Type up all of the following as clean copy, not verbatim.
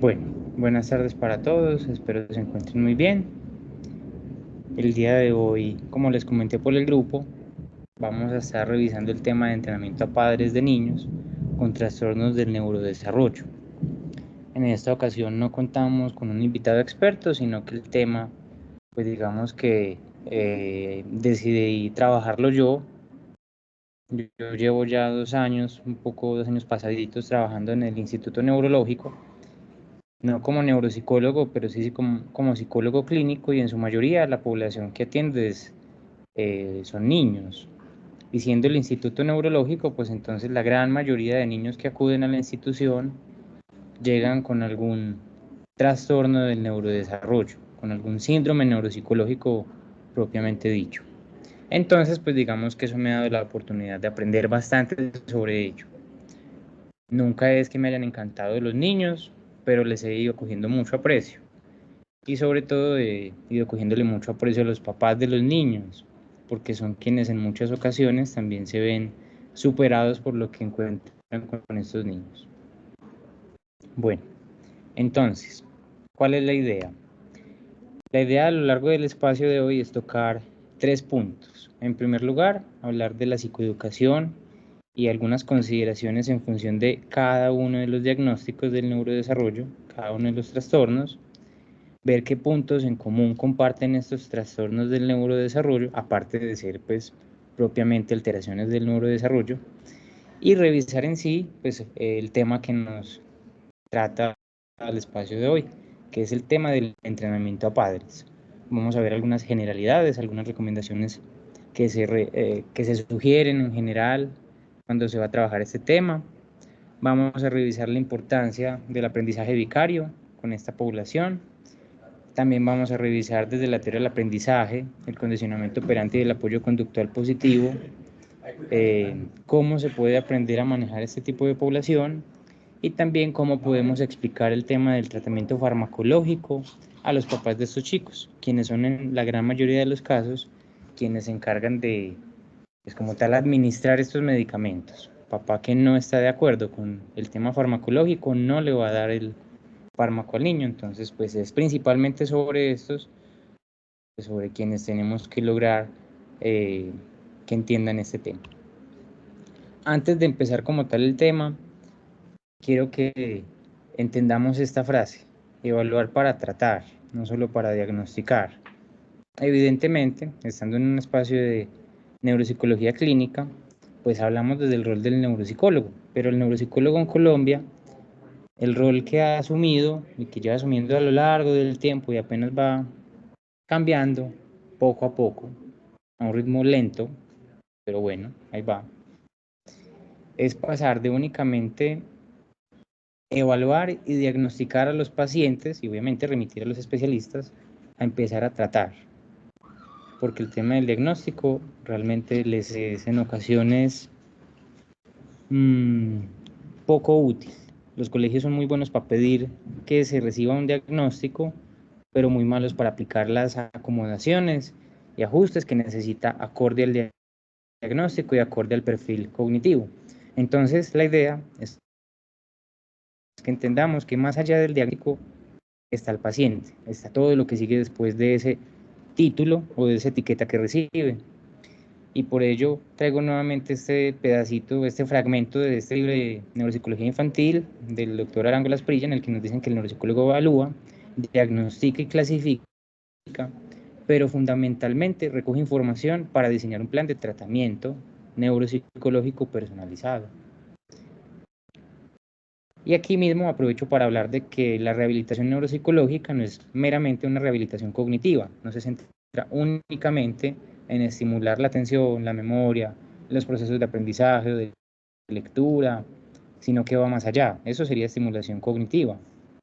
Bueno, buenas tardes para todos, espero que se encuentren muy bien. El día de hoy, como les comenté por el grupo, vamos a estar revisando el tema de entrenamiento a padres de niños con trastornos del neurodesarrollo. En esta ocasión no contamos con un invitado experto, sino que el tema, pues digamos que decidí trabajarlo yo. Yo llevo ya 2 años, un poco 2 años pasaditos trabajando en el Instituto Neurológico, no como neuropsicólogo, pero sí como psicólogo clínico, y en su mayoría la población que atiende son niños. Y siendo el Instituto Neurológico, pues entonces la gran mayoría de niños que acuden a la institución llegan con algún trastorno del neurodesarrollo, con algún síndrome neuropsicológico propiamente dicho. Entonces, pues digamos que eso me ha dado la oportunidad de aprender bastante sobre ello. Nunca es que me hayan encantado los niños, pero les he ido cogiendo mucho aprecio. Y sobre todo he ido cogiéndole mucho aprecio a los papás de los niños, porque son quienes en muchas ocasiones también se ven superados por lo que encuentran con estos niños. Bueno, entonces, ¿cuál es la idea? La idea a lo largo del espacio de hoy es tocar 3 puntos. En primer lugar, hablar de la psicoeducación y algunas consideraciones en función de cada uno de los diagnósticos del neurodesarrollo, cada uno de los trastornos, ver qué puntos en común comparten estos trastornos del neurodesarrollo, aparte de ser pues propiamente alteraciones del neurodesarrollo, y revisar en sí pues el tema que nos trata al espacio de hoy, que es el tema del entrenamiento a padres. Vamos a ver algunas generalidades, algunas recomendaciones que se sugieren en general cuando se va a trabajar este tema. Vamos a revisar la importancia del aprendizaje vicario con esta población. También vamos a revisar desde la teoría del aprendizaje, el condicionamiento operante y el apoyo conductual positivo, cómo se puede aprender a manejar este tipo de población y también cómo podemos explicar el tema del tratamiento farmacológico a los papás de estos chicos, quienes son en la gran mayoría de los casos quienes se encargan de, pues como tal, administrar estos medicamentos. Papá que no está de acuerdo con el tema farmacológico no le va a dar el fármaco al niño, entonces pues es principalmente sobre estos, pues, sobre quienes tenemos que lograr que entiendan este tema. Antes de empezar como tal el tema, quiero que entendamos esta frase: evaluar para tratar, no solo para diagnosticar. Evidentemente, estando en un espacio de neuropsicología clínica, pues hablamos desde el rol del neuropsicólogo, pero el neuropsicólogo en Colombia, el rol que ha asumido y que lleva asumiendo a lo largo del tiempo y apenas va cambiando poco a poco, a un ritmo lento, pero bueno, ahí va, es pasar de únicamente evaluar y diagnosticar a los pacientes y obviamente remitir a los especialistas a empezar a tratar, porque el tema del diagnóstico realmente les es en ocasiones mmm, poco útil. Los colegios son muy buenos para pedir que se reciba un diagnóstico, pero muy malos para aplicar las acomodaciones y ajustes que necesita acorde al diagnóstico y acorde al perfil cognitivo. Entonces, la idea es que entendamos que más allá del diagnóstico está el paciente, está todo lo que sigue después de ese título o de esa etiqueta que recibe. Y por ello traigo nuevamente este pedacito, este fragmento de este libro de Neuropsicología Infantil del doctor Arango Lasprilla, en el que nos dicen que el neuropsicólogo evalúa, diagnostica y clasifica, pero fundamentalmente recoge información para diseñar un plan de tratamiento neuropsicológico personalizado. Y aquí mismo aprovecho para hablar de que la rehabilitación neuropsicológica no es meramente una rehabilitación cognitiva, no se centra únicamente en estimular la atención, la memoria, los procesos de aprendizaje, de lectura, sino que va más allá. Eso sería estimulación cognitiva,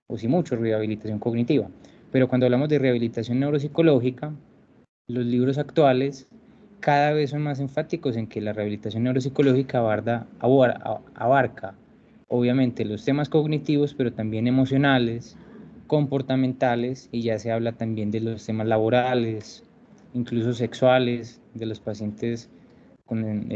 o si mucho, rehabilitación cognitiva. Pero cuando hablamos de rehabilitación neuropsicológica, los libros actuales cada vez son más enfáticos en que la rehabilitación neuropsicológica abarca obviamente los temas cognitivos, pero también emocionales, comportamentales, y ya se habla también de los temas laborales, incluso sexuales, de los pacientes con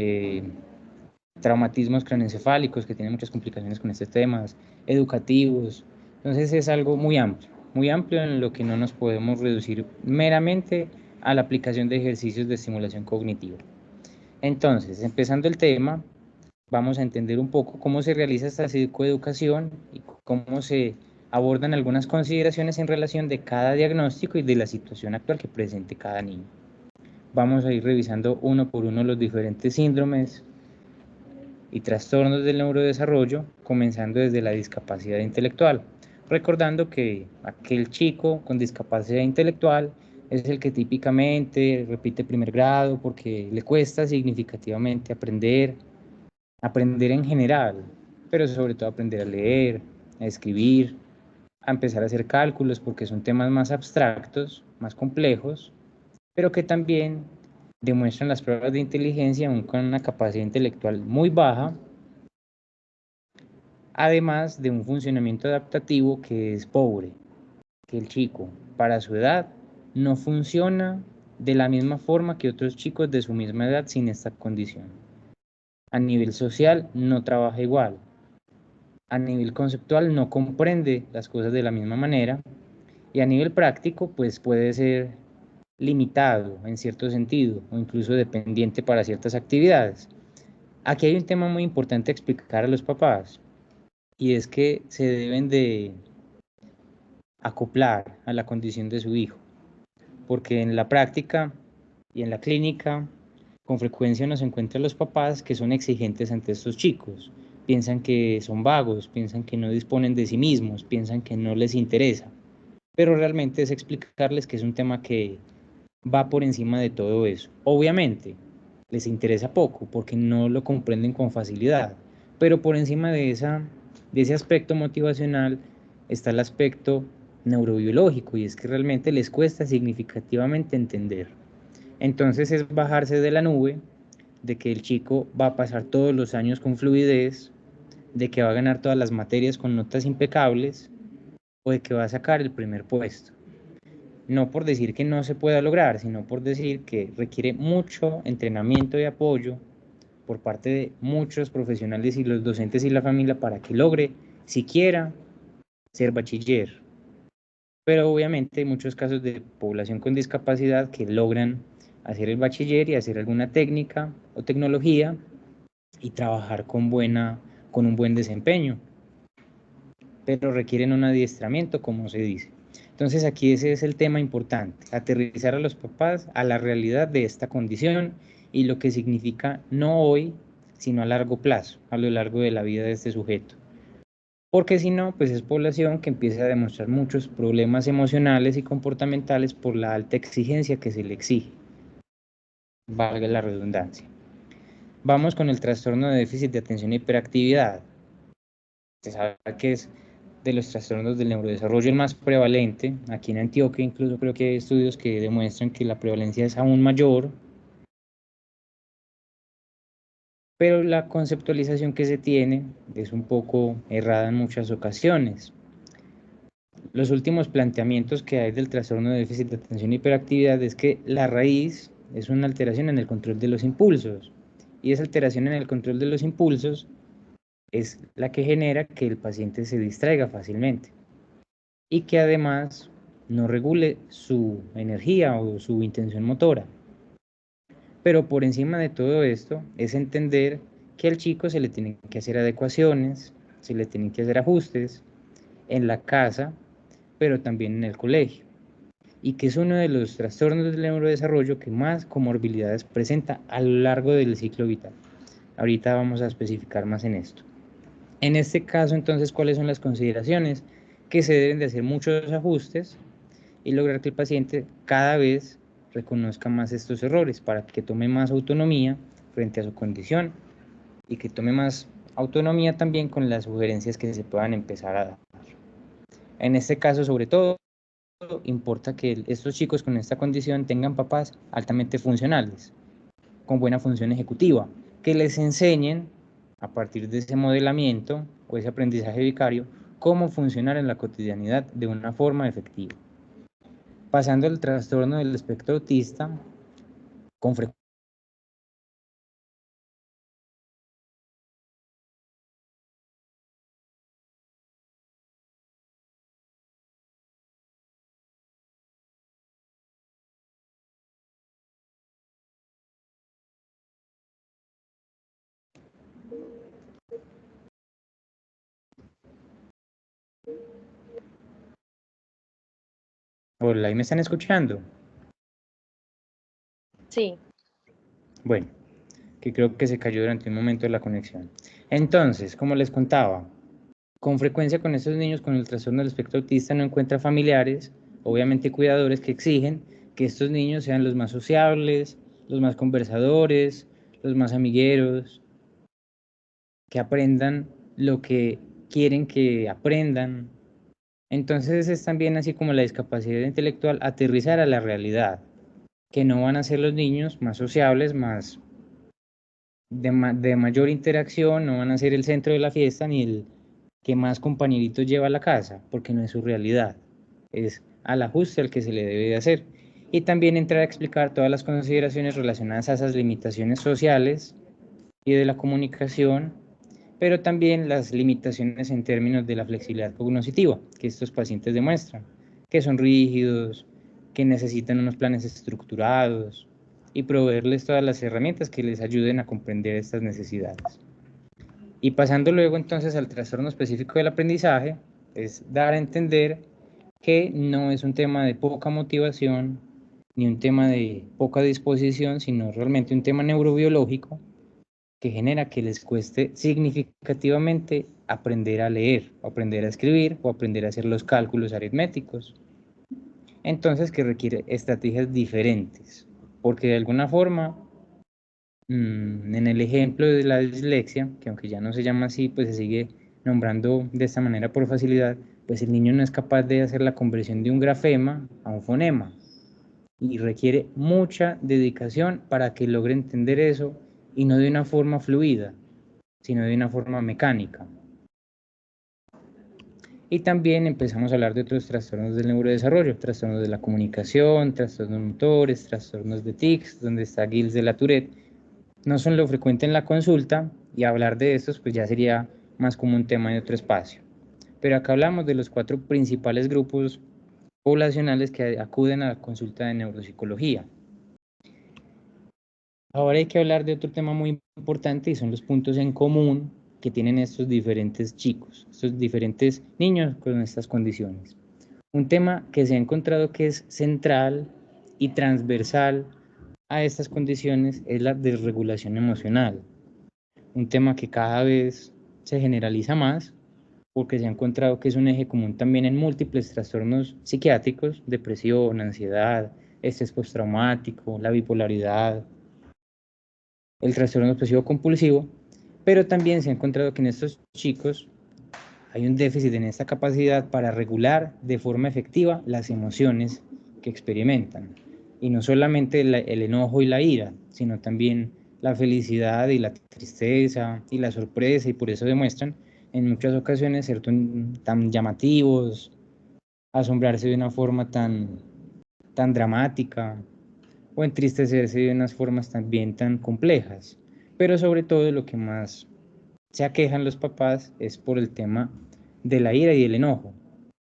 traumatismos craneoencefálicos que tienen muchas complicaciones con estos temas, educativos, Entonces es algo muy amplio en lo que no nos podemos reducir meramente a la aplicación de ejercicios de estimulación cognitiva. Entonces, empezando el tema, vamos a entender un poco cómo se realiza esta psicoeducación y cómo se abordan algunas consideraciones en relación de cada diagnóstico y de la situación actual que presente cada niño. Vamos a ir revisando uno por uno los diferentes síndromes y trastornos del neurodesarrollo, comenzando desde la discapacidad intelectual, recordando que aquel chico con discapacidad intelectual es el que típicamente repite primer grado porque le cuesta significativamente aprender en general, pero sobre todo aprender a leer, a escribir, a empezar a hacer cálculos porque son temas más abstractos, más complejos, pero que también demuestran las pruebas de inteligencia aún con una capacidad intelectual muy baja, además de un funcionamiento adaptativo que es pobre, que el chico para su edad no funciona de la misma forma que otros chicos de su misma edad sin esta condición. A nivel social no trabaja igual, a nivel conceptual no comprende las cosas de la misma manera y a nivel práctico pues puede ser limitado en cierto sentido o incluso dependiente para ciertas actividades. Aquí hay un tema muy importante a explicar a los papás y es que se deben de acoplar a la condición de su hijo, porque en la práctica y en la clínica con frecuencia nos encuentran los papás que son exigentes ante estos chicos, piensan que son vagos, piensan que no disponen de sí mismos, piensan que no les interesa, pero realmente es explicarles que es un tema que va por encima de todo eso. Obviamente, les interesa poco porque no lo comprenden con facilidad, pero por encima de ese aspecto motivacional está el aspecto neurobiológico y es que realmente les cuesta significativamente entender. Entonces es bajarse de la nube de que el chico va a pasar todos los años con fluidez, de que va a ganar todas las materias con notas impecables o de que va a sacar el primer puesto. No por decir que no se pueda lograr, sino por decir que requiere mucho entrenamiento y apoyo por parte de muchos profesionales y los docentes y la familia para que logre siquiera ser bachiller. Pero obviamente hay muchos casos de población con discapacidad que logran hacer el bachiller y hacer alguna técnica o tecnología y trabajar con un buen desempeño, pero requieren un adiestramiento, como se dice. Entonces aquí ese es el tema importante, aterrizar a los papás a la realidad de esta condición y lo que significa no hoy, sino a largo plazo, a lo largo de la vida de este sujeto. Porque si no, pues es población que empieza a demostrar muchos problemas emocionales y comportamentales por la alta exigencia que se le exige, valga la redundancia. Vamos con el trastorno de déficit de atención e hiperactividad. Se sabe que es de los trastornos del neurodesarrollo el más prevalente. Aquí en Antioquia incluso creo que hay estudios que demuestran que la prevalencia es aún mayor, pero la conceptualización que se tiene es un poco errada en muchas ocasiones. Los últimos planteamientos que hay del trastorno de déficit de atención y hiperactividad es que la raíz es una alteración en el control de los impulsos, y esa alteración en el control de los impulsos es la que genera que el paciente se distraiga fácilmente y que además no regule su energía o su intención motora. Pero por encima de todo esto es entender que al chico se le tienen que hacer adecuaciones, se le tienen que hacer ajustes en la casa, pero también en el colegio, y que es uno de los trastornos del neurodesarrollo que más comorbilidades presenta a lo largo del ciclo vital. Ahorita vamos a especificar más en esto. En este caso, entonces, ¿cuáles son las consideraciones? Que se deben de hacer muchos ajustes y lograr que el paciente cada vez reconozca más estos errores para que tome más autonomía frente a su condición y que tome más autonomía también con las sugerencias que se puedan empezar a dar. En este caso, sobre todo, importa que estos chicos con esta condición tengan papás altamente funcionales, con buena función ejecutiva, que les enseñen a partir de ese modelamiento o ese aprendizaje vicario cómo funcionar en la cotidianidad de una forma efectiva. Pasando al trastorno del espectro autista, con frecuencia Hola, ¿ahí me están escuchando? Sí. Bueno, que creo que se cayó durante un momento la conexión. Entonces, como les contaba, con frecuencia con estos niños con el trastorno del espectro autista no encuentra familiares, obviamente cuidadores, que exigen que estos niños sean los más sociables, los más conversadores, los más amigueros, que aprendan lo que quieren que aprendan. Entonces es también así como la discapacidad intelectual, aterrizar a la realidad, que no van a ser los niños más sociables, más de mayor interacción, no van a ser el centro de la fiesta ni el que más compañeritos lleva a la casa, porque no es su realidad, es al ajuste al que se le debe de hacer. Y también entrar a explicar todas las consideraciones relacionadas a esas limitaciones sociales y de la comunicación, pero también las limitaciones en términos de la flexibilidad cognitiva que estos pacientes demuestran, que son rígidos, que necesitan unos planes estructurados y proveerles todas las herramientas que les ayuden a comprender estas necesidades. Y pasando luego entonces al trastorno específico del aprendizaje, es dar a entender que no es un tema de poca motivación ni un tema de poca disposición, sino realmente un tema neurobiológico que genera que les cueste significativamente aprender a leer, o aprender a escribir, o aprender a hacer los cálculos aritméticos. Entonces, que requiere estrategias diferentes, porque de alguna forma, en el ejemplo de la dislexia, que aunque ya no se llama así, pues se sigue nombrando de esta manera por facilidad, pues el niño no es capaz de hacer la conversión de un grafema a un fonema, y requiere mucha dedicación para que logre entender eso, y no de una forma fluida, sino de una forma mecánica. Y también empezamos a hablar de otros trastornos del neurodesarrollo, trastornos de la comunicación, trastornos motores, trastornos de tics, donde está Gilles de la Tourette. No son lo frecuente en la consulta, y hablar de estos pues ya sería más como un tema de otro espacio. Pero acá hablamos de los 4 principales grupos poblacionales que acuden a la consulta de neuropsicología. Ahora hay que hablar de otro tema muy importante, y son los puntos en común que tienen estos diferentes chicos, estos diferentes niños con estas condiciones. Un tema que se ha encontrado que es central y transversal a estas condiciones es la desregulación emocional. Un tema que cada vez se generaliza más, porque se ha encontrado que es un eje común también en múltiples trastornos psiquiátricos: depresión, ansiedad, estrés postraumático, la bipolaridad, el trastorno obsesivo compulsivo. Pero también se ha encontrado que en estos chicos hay un déficit en esta capacidad para regular de forma efectiva las emociones que experimentan. Y no solamente el enojo y la ira, sino también la felicidad y la tristeza y la sorpresa, y por eso demuestran en muchas ocasiones ser tan llamativos, asombrarse de una forma tan dramática, o entristecerse de unas formas también tan complejas. Pero sobre todo lo que más se aquejan los papás es por el tema de la ira y el enojo,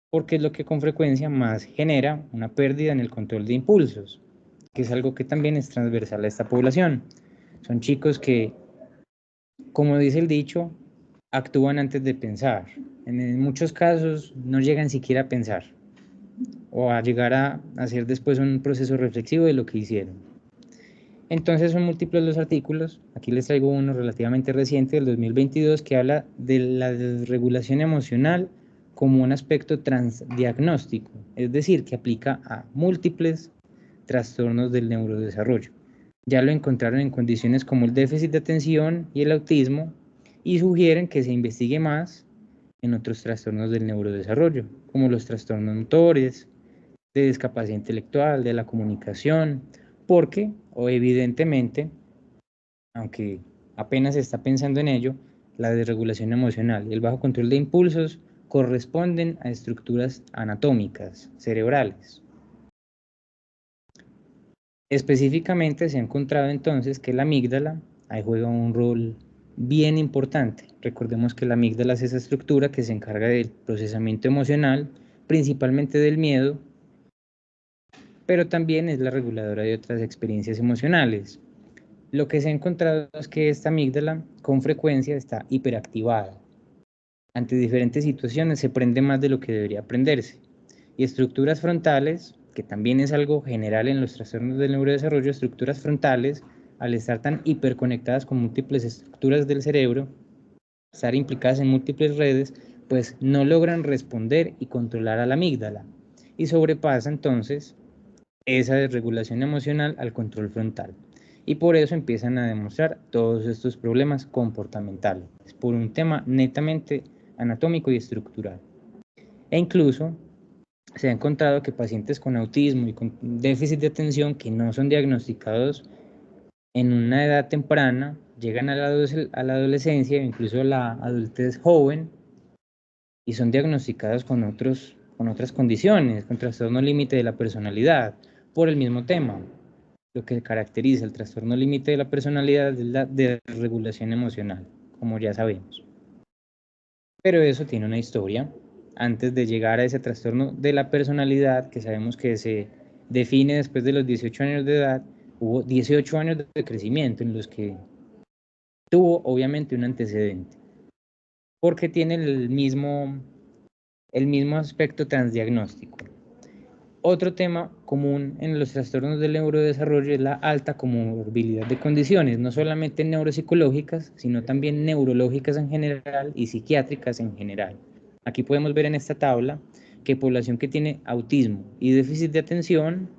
porque es lo que con frecuencia más genera una pérdida en el control de impulsos, que es algo que también es transversal a esta población. Son chicos que, como dice el dicho, actúan antes de pensar. En muchos casos no llegan siquiera a pensar, o a llegar a hacer después un proceso reflexivo de lo que hicieron. Entonces son múltiples los artículos. Aquí les traigo uno relativamente reciente del 2022 que habla de la desregulación emocional como un aspecto transdiagnóstico, es decir, que aplica a múltiples trastornos del neurodesarrollo. Ya lo encontraron en condiciones como el déficit de atención y el autismo, y sugieren que se investigue más en otros trastornos del neurodesarrollo, como los trastornos motores, de discapacidad intelectual, de la comunicación, porque, o evidentemente, aunque apenas se está pensando en ello, la desregulación emocional y el bajo control de impulsos corresponden a estructuras anatómicas cerebrales. Específicamente se ha encontrado entonces que la amígdala ahí juega un rol bien importante. Recordemos que la amígdala es esa estructura que se encarga del procesamiento emocional, principalmente del miedo, pero también es la reguladora de otras experiencias emocionales. Lo que se ha encontrado es que esta amígdala con frecuencia está hiperactivada. Ante diferentes situaciones se prende más de lo que debería prenderse. Y estructuras frontales, que también es algo general en los trastornos del neurodesarrollo, estructuras frontales, al estar tan hiperconectadas con múltiples estructuras del cerebro, estar implicadas en múltiples redes, pues no logran responder y controlar a la amígdala. Y sobrepasa entonces esa desregulación emocional al control frontal. Y por eso empiezan a demostrar todos estos problemas comportamentales, por un tema netamente anatómico y estructural. E incluso se ha encontrado que pacientes con autismo y con déficit de atención que no son diagnosticados en una edad temprana, llegan a la adolescencia o incluso a la adultez joven y son diagnosticados con otras condiciones, con trastorno límite de la personalidad, por el mismo tema. Lo que caracteriza el trastorno límite de la personalidad es la desregulación emocional, como ya sabemos. Pero eso tiene una historia. Antes de llegar a ese trastorno de la personalidad, que sabemos que se define después de los 18 años de edad, hubo 18 años de crecimiento en los que tuvo obviamente un antecedente, porque tiene el mismo aspecto transdiagnóstico. Otro tema común en los trastornos del neurodesarrollo es la alta comorbilidad de condiciones, no solamente neuropsicológicas, sino también neurológicas en general y psiquiátricas en general. Aquí podemos ver en esta tabla que población que tiene autismo y déficit de atención,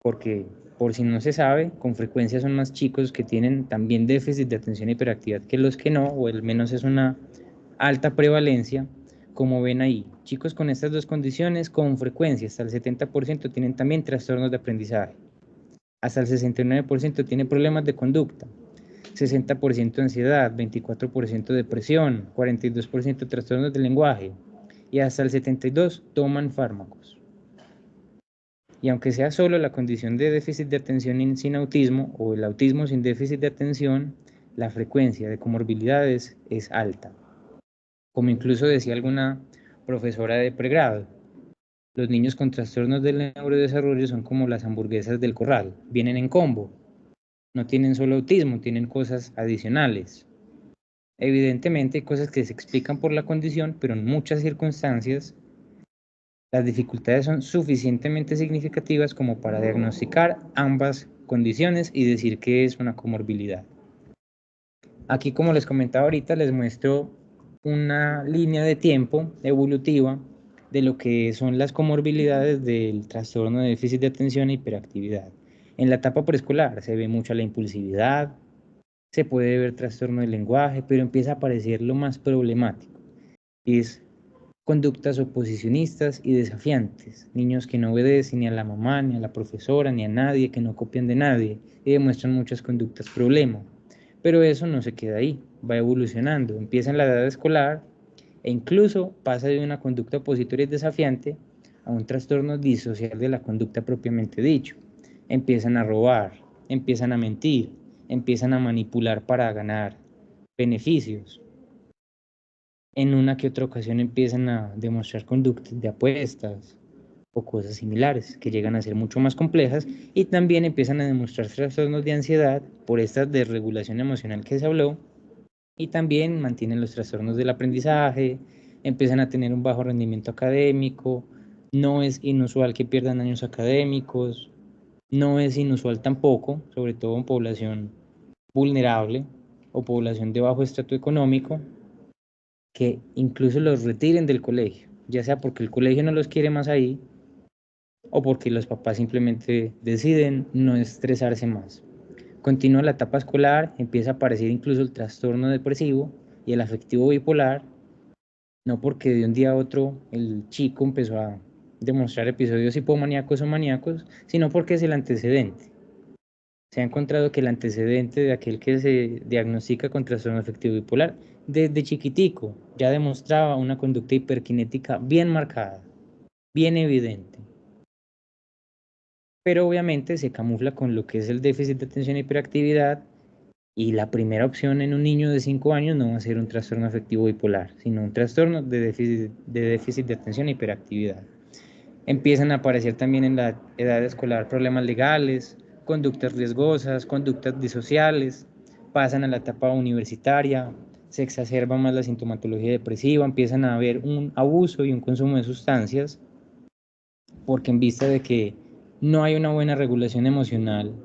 porque por si no se sabe, con frecuencia son más chicos que tienen también déficit de atención y hiperactividad que los que no, o al menos es una alta prevalencia. Como ven ahí, chicos con estas dos condiciones con frecuencia hasta el 70% tienen también trastornos de aprendizaje, hasta el 69% tienen problemas de conducta, 60% ansiedad, 24% depresión, 42% trastornos del lenguaje y hasta el 72% toman fármacos. Y aunque sea solo la condición de déficit de atención sin autismo o el autismo sin déficit de atención, la frecuencia de comorbilidades es alta. Como incluso decía alguna profesora de pregrado, los niños con trastornos del neurodesarrollo son como las hamburguesas del corral, vienen en combo, no tienen solo autismo, tienen cosas adicionales. Evidentemente hay cosas que se explican por la condición, pero en muchas circunstancias las dificultades son suficientemente significativas como para diagnosticar ambas condiciones y decir que es una comorbilidad. Aquí, como les comentaba ahorita, les muestro una línea de tiempo evolutiva de lo que son las comorbilidades del trastorno de déficit de atención e hiperactividad. En la etapa preescolar se ve mucha la impulsividad, se puede ver trastorno del lenguaje, pero empieza a aparecer lo más problemático. Es conductas oposicionistas y desafiantes, niños que no obedecen ni a la mamá, ni a la profesora, ni a nadie, que no copian de nadie y demuestran muchas conductas problema. Pero eso no se queda ahí, va evolucionando, empieza en la edad escolar e incluso pasa de una conducta opositora y desafiante a un trastorno disocial de la conducta propiamente dicho. Empiezan a robar, empiezan a mentir, empiezan a manipular para ganar beneficios. En una que otra ocasión empiezan a demostrar conductas de apuestas o cosas similares que llegan a ser mucho más complejas y también empiezan a demostrar trastornos de ansiedad por esta desregulación emocional que se habló y también mantienen los trastornos del aprendizaje, empiezan a tener un bajo rendimiento académico, no es inusual que pierdan años académicos, no es inusual tampoco, sobre todo en población vulnerable o población de bajo estrato económico, que incluso los retiren del colegio, ya sea porque el colegio no los quiere más ahí o porque los papás simplemente deciden no estresarse más. Continúa la etapa escolar, empieza a aparecer incluso el trastorno depresivo y el afectivo bipolar, no porque de un día a otro el chico empezó a demostrar episodios hipomaníacos o maníacos, sino porque es el antecedente. Se ha encontrado que el antecedente de aquel que se diagnostica con trastorno afectivo bipolar desde chiquitico ya demostraba una conducta hiperkinética bien marcada, bien evidente. Pero obviamente se camufla con lo que es el déficit de atención e hiperactividad y la primera opción en un niño de 5 años no va a ser un trastorno afectivo bipolar, sino un trastorno de déficit de atención e hiperactividad. Empiezan a aparecer también en la edad escolar problemas legales, conductas riesgosas, conductas disociales, pasan a la etapa universitaria, se exacerba más la sintomatología depresiva, empiezan a haber un abuso y un consumo de sustancias, porque en vista de que no hay una buena regulación emocional,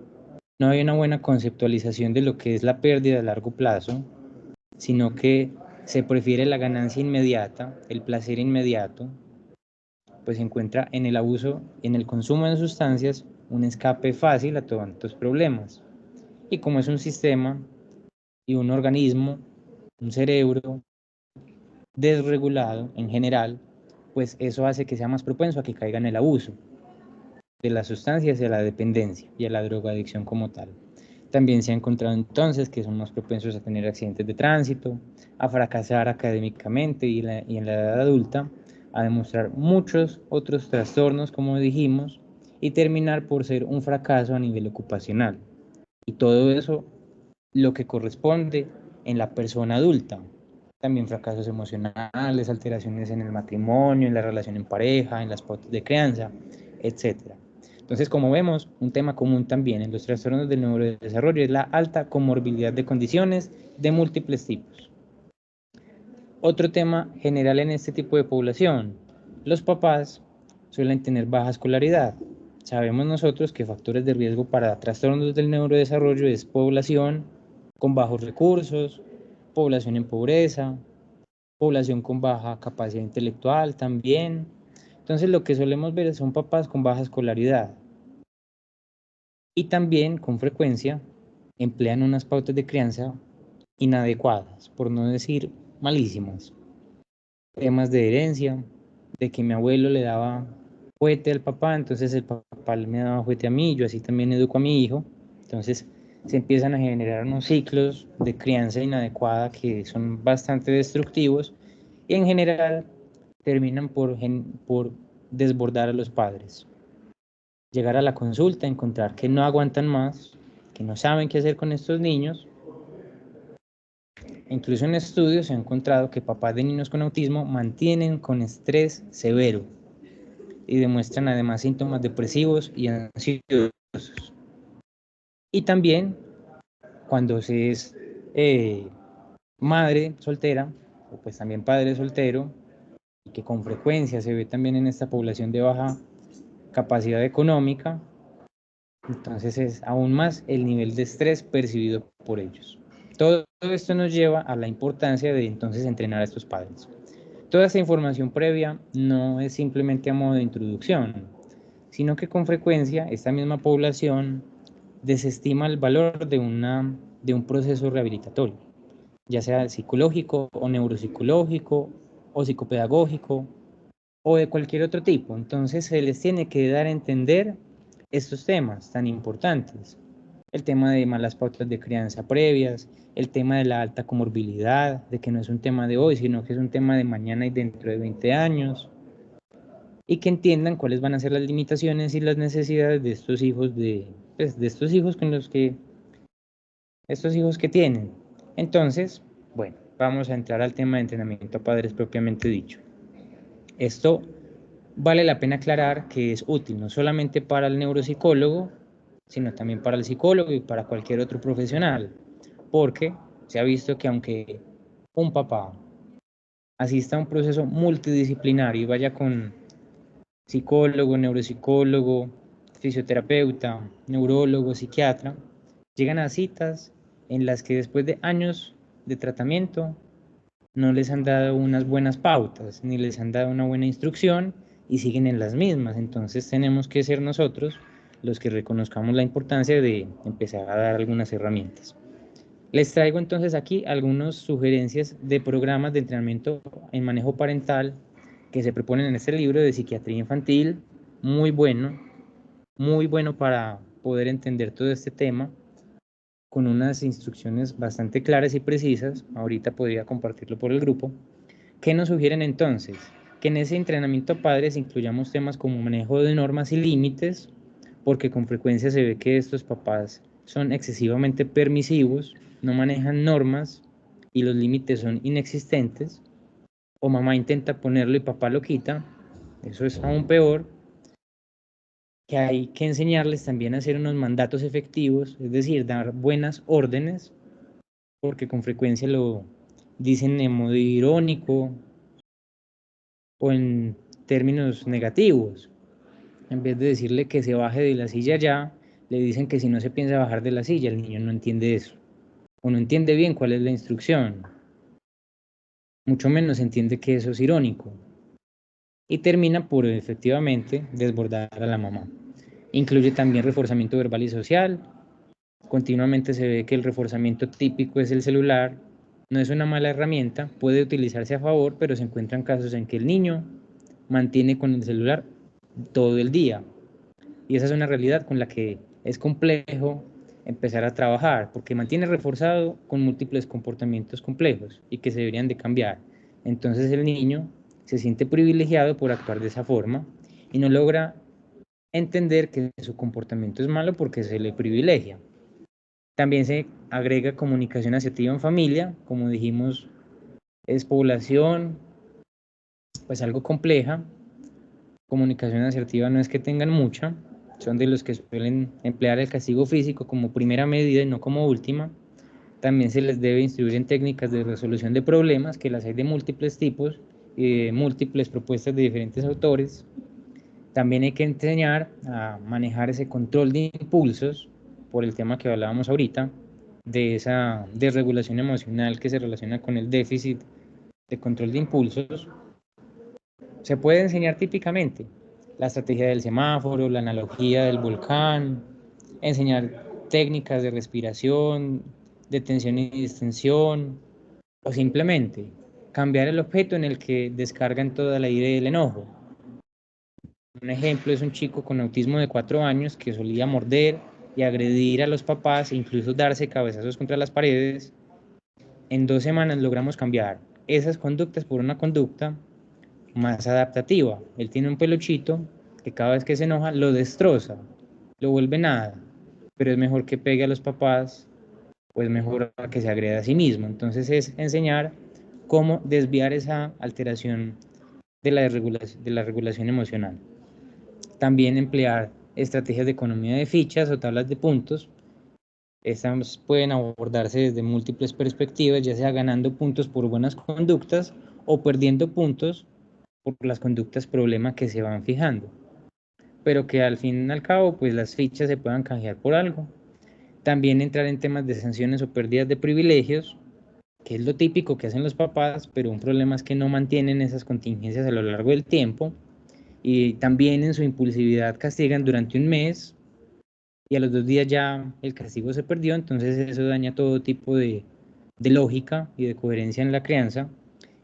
no hay una buena conceptualización de lo que es la pérdida a largo plazo, sino que se prefiere la ganancia inmediata, el placer inmediato, pues se encuentra en el abuso, en el consumo de sustancias, un escape fácil a todos estos problemas. Y como es un sistema y un organismo, un cerebro desregulado en general, pues eso hace que sea más propenso a que caiga en el abuso de las sustancias y a la dependencia y a la drogadicción como tal. También se ha encontrado entonces que son más propensos a tener accidentes de tránsito, a fracasar académicamente y en la edad adulta, a demostrar muchos otros trastornos, como dijimos, y terminar por ser un fracaso a nivel ocupacional. Y todo eso lo que corresponde en la persona adulta. También fracasos emocionales, alteraciones en el matrimonio, en la relación en pareja, en las pautas de crianza, etcétera. Entonces, como vemos, un tema común también en los trastornos del neurodesarrollo es la alta comorbilidad de condiciones de múltiples tipos. Otro tema general en este tipo de población, los papás suelen tener baja escolaridad. Sabemos nosotros que factores de riesgo para trastornos del neurodesarrollo es población con bajos recursos, población en pobreza, población con baja capacidad intelectual también. Entonces lo que solemos ver son papás con baja escolaridad y también con frecuencia emplean unas pautas de crianza inadecuadas, por no decir malísimas. Temas de herencia, de que mi abuelo le daba juguete al papá, entonces el papá me daba juguete a mí, yo así también educo a mi hijo. Entonces se empiezan a generar unos ciclos de crianza inadecuada que son bastante destructivos y en general terminan por desbordar a los padres. Llegar a la consulta, encontrar que no aguantan más, que no saben qué hacer con estos niños. Incluso en estudios se ha encontrado que papás de niños con autismo mantienen con estrés severo y demuestran además síntomas depresivos y ansiosos. Y también cuando se es madre soltera, o pues también padre soltero, y que con frecuencia se ve también en esta población de baja capacidad económica, entonces es aún más el nivel de estrés percibido por ellos. Todo esto nos lleva a la importancia de entonces entrenar a estos padres. Toda esta información previa no es simplemente a modo de introducción, sino que con frecuencia esta misma población desestima el valor de un proceso rehabilitatorio, ya sea psicológico o neuropsicológico o psicopedagógico o de cualquier otro tipo. Entonces se les tiene que dar a entender estos temas tan importantes. El tema de malas pautas de crianza previas, el tema de la alta comorbilidad, de que no es un tema de hoy, sino que es un tema de mañana y dentro de 20 años, y que entiendan cuáles van a ser las limitaciones y las necesidades de estos hijos pues, de estos hijos con los que estos hijos que tienen. Entonces, bueno, vamos a entrar al tema de entrenamiento a padres propiamente dicho. Esto vale la pena aclarar que es útil no solamente para el neuropsicólogo, sino también para el psicólogo y para cualquier otro profesional, porque se ha visto que aunque un papá asista a un proceso multidisciplinario y vaya con psicólogo, neuropsicólogo, fisioterapeuta, neurólogo, psiquiatra, llegan a citas en las que después de años de tratamiento no les han dado unas buenas pautas, ni les han dado una buena instrucción y siguen en las mismas. Entonces tenemos que ser nosotros los que reconozcamos la importancia de empezar a dar algunas herramientas. Les traigo entonces aquí algunas sugerencias de programas de entrenamiento en manejo parental que se proponen en este libro de psiquiatría infantil, muy bueno para poder entender todo este tema, con unas instrucciones bastante claras y precisas. Ahorita podría compartirlo por el grupo. ¿Qué nos sugieren entonces? Que en ese entrenamiento a padres incluyamos temas como manejo de normas y límites, porque con frecuencia se ve que estos papás son excesivamente permisivos, no manejan normas y los límites son inexistentes, o mamá intenta ponerlo y papá lo quita, eso es aún peor. que hay que enseñarles también a hacer unos mandatos efectivos, es decir, dar buenas órdenes, porque con frecuencia lo dicen en modo irónico o en términos negativos. En vez de decirle que se baje de la silla ya, le dicen que si no se piensa bajar de la silla, el niño no entiende eso, o no entiende bien cuál es la instrucción, mucho menos entiende que eso es irónico, y termina por efectivamente desbordar a la mamá. Incluye también reforzamiento verbal y social. Continuamente se ve que el reforzamiento típico es el celular. No es una mala herramienta, puede utilizarse a favor, pero se encuentran casos en que el niño mantiene con el celular todo el día. Y esa es una realidad con la que es complejo empezar a trabajar, porque mantiene reforzado con múltiples comportamientos complejos y que se deberían de cambiar. Entonces el niño se siente privilegiado por actuar de esa forma y no logra entender que su comportamiento es malo porque se le privilegia. También se agrega comunicación asertiva en familia, como dijimos, es población pues algo compleja. Comunicación asertiva no es que tengan mucha, son de los que suelen emplear el castigo físico como primera medida y no como última. También se les debe instruir en técnicas de resolución de problemas, que las hay de múltiples tipos y de múltiples propuestas de diferentes autores. También hay que enseñar a manejar ese control de impulsos, por el tema que hablábamos ahorita, de esa desregulación emocional que se relaciona con el déficit de control de impulsos. Se puede enseñar típicamente la estrategia del semáforo, la analogía del volcán, enseñar técnicas de respiración, de tensión y distensión, o simplemente cambiar el objeto en el que descargan toda la ira y el enojo. Un ejemplo es un chico con autismo de 4 años que solía morder y agredir a los papás e incluso darse cabezazos contra las paredes. En 2 semanas logramos cambiar esas conductas por una conducta más adaptativa. Él tiene un peluchito que cada vez que se enoja lo destroza, lo vuelve nada, pero es mejor que pegue a los papás, pues mejor que se agreda a sí mismo. Entonces es enseñar cómo desviar esa alteración de la regulación emocional. También emplear estrategias de economía de fichas o tablas de puntos. Estas pueden abordarse desde múltiples perspectivas, ya sea ganando puntos por buenas conductas o perdiendo puntos por las conductas problema que se van fijando, pero que al fin y al cabo pues las fichas se puedan canjear por algo. También entrar en temas de sanciones o pérdidas de privilegios, que es lo típico que hacen los papás, pero un problema es que no mantienen esas contingencias a lo largo del tiempo y también en su impulsividad castigan durante un mes y a los 2 días ya el castigo se perdió, entonces eso daña todo tipo de lógica y de coherencia en la crianza.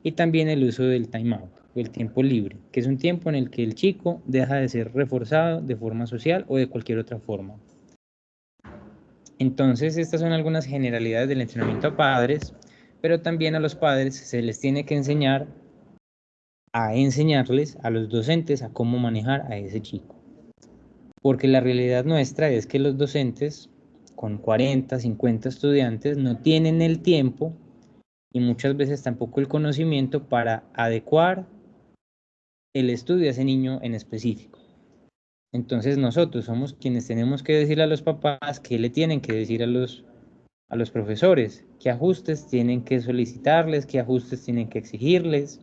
Y también el uso del time out, o el tiempo libre, que es un tiempo en el que el chico deja de ser reforzado de forma social o de cualquier otra forma. Entonces, estas son algunas generalidades del entrenamiento a padres, pero también a los padres se les tiene que enseñar a enseñarles a los docentes a cómo manejar a ese chico. Porque la realidad nuestra es que los docentes con 40, 50 estudiantes no tienen el tiempo y muchas veces tampoco el conocimiento para adecuar el estudio a ese niño en específico. Entonces nosotros somos quienes tenemos que decirle a los papás qué le tienen que decir a los profesores, qué ajustes tienen que solicitarles, qué ajustes tienen que exigirles,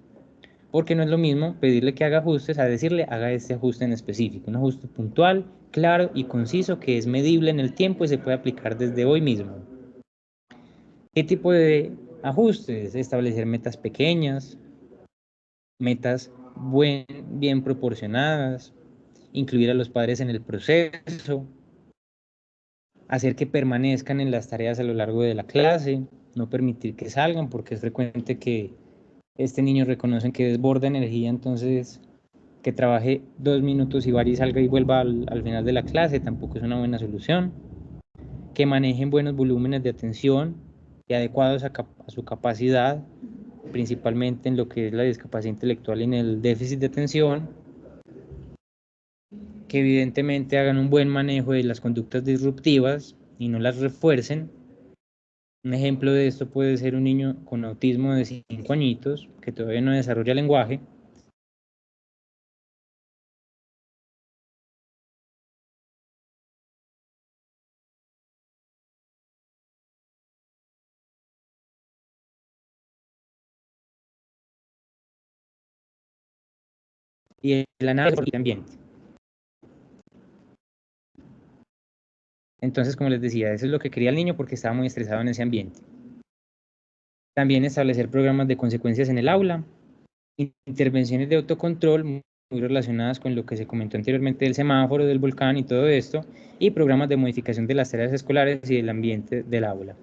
porque no es lo mismo pedirle que haga ajustes a decirle haga este ajuste en específico, un ajuste puntual, claro y conciso que es medible en el tiempo y se puede aplicar desde hoy mismo. ¿Qué tipo de ajustes? Establecer metas pequeñas, metas bien proporcionadas, incluir a los padres en el proceso, hacer que permanezcan en las tareas a lo largo de la clase, no permitir que salgan porque es frecuente que este niño reconocen que desborda energía, entonces que trabaje 2 minutos y vaya y salga y vuelva al final de la clase tampoco es una buena solución. Que manejen buenos volúmenes de atención y adecuados a su capacidad, principalmente en lo que es la discapacidad intelectual y en el déficit de atención. Que evidentemente hagan un buen manejo de las conductas disruptivas y no las refuercen. Un ejemplo de esto puede ser un niño con autismo de 5 añitos que todavía no desarrolla lenguaje y el análisis del ambiente. Entonces, como les decía, eso es lo que quería el niño porque estaba muy estresado en ese ambiente. También establecer programas de consecuencias en el aula, intervenciones de autocontrol muy relacionadas con lo que se comentó anteriormente del semáforo, del volcán y todo esto, y programas de modificación de las tareas escolares y del ambiente del aula.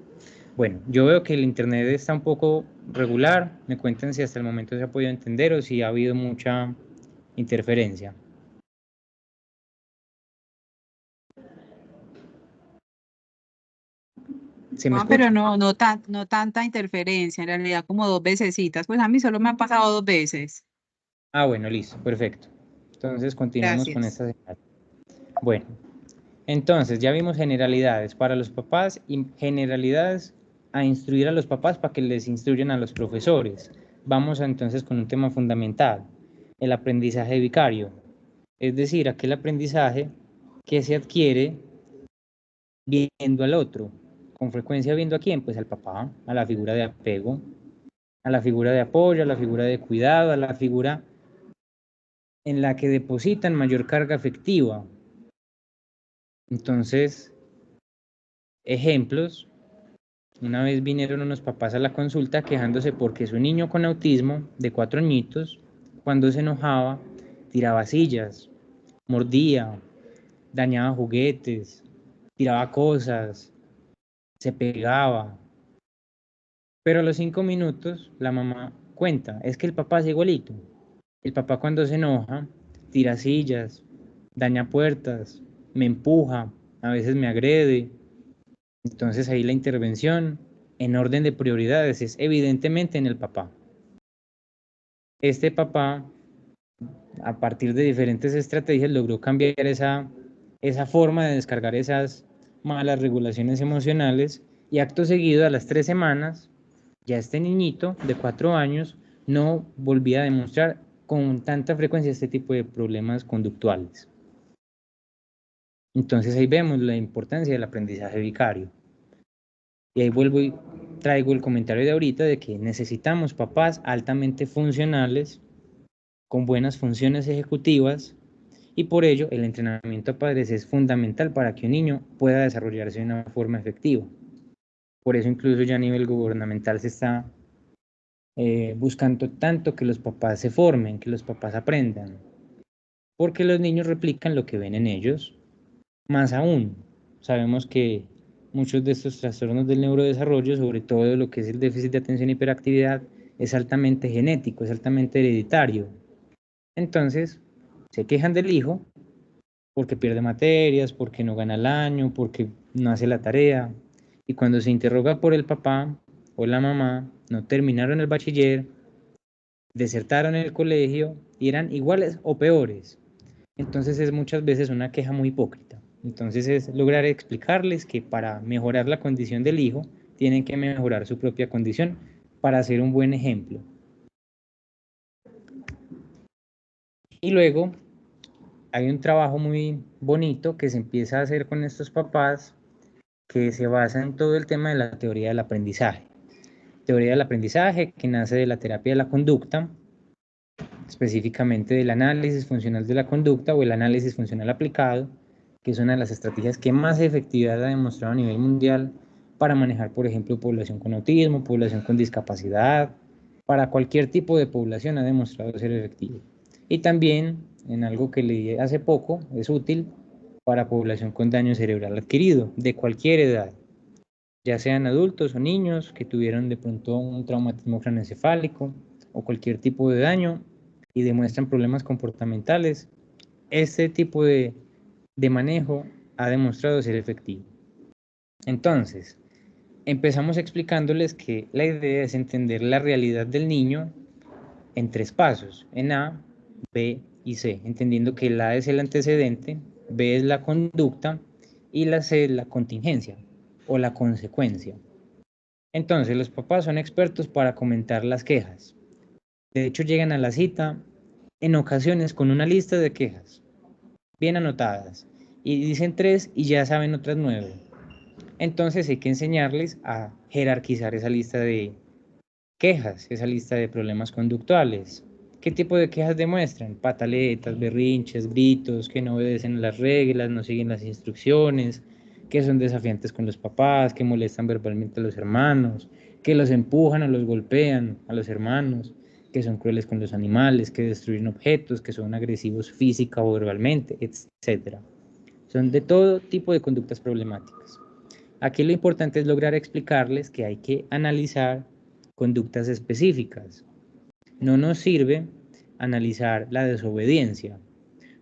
Bueno, yo veo que el internet está un poco regular, me cuentan si hasta el momento se ha podido entender o si ha habido mucha interferencia. ¿Se me No, escucha? pero no tanta interferencia, en realidad como dos vecesitas. Pues a mí solo me ha pasado dos veces. Ah, bueno, listo, perfecto. Entonces continuamos con Gracias. esta señal. Bueno, entonces ya vimos generalidades para los papás y generalidades a instruir a los papás para que les instruyan a los profesores. Vamos entonces con un tema fundamental, el aprendizaje vicario, es decir, aquel aprendizaje que se adquiere viendo al otro. Con frecuencia viendo a quién, pues al papá, a la figura de apego, a la figura de apoyo, a la figura de cuidado, a la figura en la que depositan mayor carga afectiva. Entonces, ejemplos, una vez vinieron unos papás a la consulta quejándose porque su niño con autismo de 4 añitos, cuando se enojaba, tiraba sillas, mordía, dañaba juguetes, tiraba cosas, se pegaba. Pero a los 5 minutos la mamá cuenta, es que el papá es igualito. El papá cuando se enoja, tira sillas, daña puertas, me empuja, a veces me agrede. Entonces ahí la intervención en orden de prioridades es evidentemente en el papá. Este papá, a partir de diferentes estrategias, logró cambiar esa forma de descargar esas malas regulaciones emocionales y acto seguido, a las 3 semanas, ya este niñito de 4 años no volvía a demostrar con tanta frecuencia este tipo de problemas conductuales. Entonces ahí vemos la importancia del aprendizaje vicario. Y ahí vuelvo y traigo el comentario de ahorita de que necesitamos papás altamente funcionales, con buenas funciones ejecutivas, y por ello el entrenamiento a padres es fundamental para que un niño pueda desarrollarse de una forma efectiva. Por eso incluso ya a nivel gubernamental se está buscando tanto que los papás se formen, que los papás aprendan, porque los niños replican lo que ven en ellos. Más aún, sabemos que muchos de estos trastornos del neurodesarrollo, sobre todo lo que es el déficit de atención y hiperactividad, es altamente genético, es altamente hereditario. Entonces, se quejan del hijo porque pierde materias, porque no gana el año, porque no hace la tarea. Y cuando se interroga por el papá o la mamá, no terminaron el bachiller, desertaron en el colegio y eran iguales o peores. Entonces es muchas veces una queja muy hipócrita. Entonces es lograr explicarles que para mejorar la condición del hijo, tienen que mejorar su propia condición para ser un buen ejemplo. Y luego hay un trabajo muy bonito que se empieza a hacer con estos papás que se basa en todo el tema de la teoría del aprendizaje. Teoría del aprendizaje que nace de la terapia de la conducta, específicamente del análisis funcional de la conducta o el análisis funcional aplicado, que es una de las estrategias que más efectividad ha demostrado a nivel mundial para manejar, por ejemplo, población con autismo, población con discapacidad, para cualquier tipo de población ha demostrado ser efectivo. Y también, en algo que leí hace poco, es útil para población con daño cerebral adquirido, de cualquier edad, ya sean adultos o niños que tuvieron de pronto un traumatismo craneoencefálico o cualquier tipo de daño y demuestran problemas comportamentales. Este tipo de manejo ha demostrado ser efectivo. Entonces, empezamos explicándoles que la idea es entender la realidad del niño en 3 pasos, en A, B y C, entendiendo que el A es el antecedente, B es la conducta y la C es la contingencia o la consecuencia. Entonces, los papás son expertos para comentar las quejas. De hecho, llegan a la cita en ocasiones con una lista de quejas bien anotadas y dicen 3 y ya saben otras 9. Entonces hay que enseñarles a jerarquizar esa lista de quejas, esa lista de problemas conductuales, ¿Qué tipo de quejas demuestran? Pataletas, berrinches, gritos, que no obedecen las reglas, no siguen las instrucciones, que son desafiantes con los papás, que molestan verbalmente a los hermanos, que los empujan o los golpean a los hermanos, que son crueles con los animales, que destruyen objetos, que son agresivos física o verbalmente, etc. Son de todo tipo de conductas problemáticas. Aquí lo importante es lograr explicarles que hay que analizar conductas específicas. No nos sirve analizar la desobediencia,